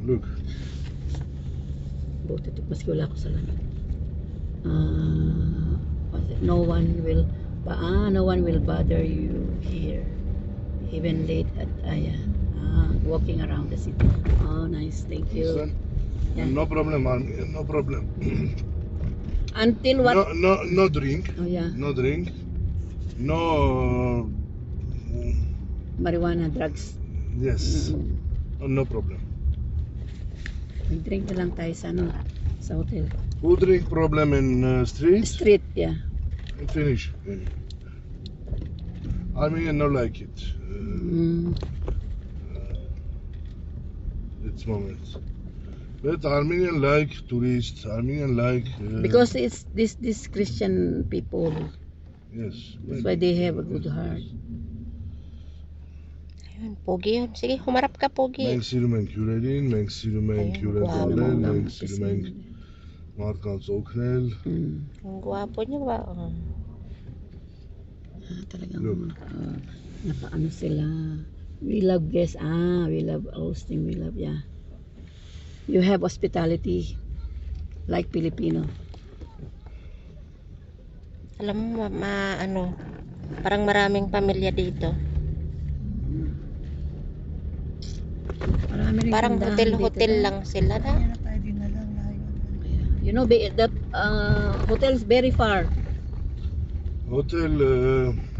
Look. Buti ito, maski wala ako sa lamig. No one will bother you here. Even late at walking around the city. Oh, nice. Thank you. Understand? Yeah. No problem, Armenian. No problem. Until what? No drink. Oh, yeah. No drink. No. Marijuana, drugs. Yes. No problem. Mag-drink na lang tayo sa hotel. Who drink problem in street? Street, yeah. Finish. Armenian no like it. It's moment. But Armenian like tourists. Armenian like. Because it's this Christian people. Yes. That's why they have a good heart. Ayun, pogi yun. Sige, humarap ka, pogi. Մենք սիրում ենք հյուրերին, մենք սիրում ենք հյուրեր տալել, մենք սիրում ենք մարդկանց օգնել. Ang gwapo niya ba? Talagang nakaano sila. We love guests. We love hosting. We love, yeah. You have hospitality like Filipino. Alam mo, parang maraming pamilya dito. Marami rin Parang tindahan hotel-hotel dito, lang sila na. You know, that hotel is very far. Hotel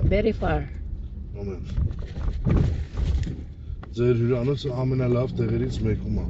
Very far. moment. Ձեր հյուրանոցը ամենալավ տեղերից մեկում է։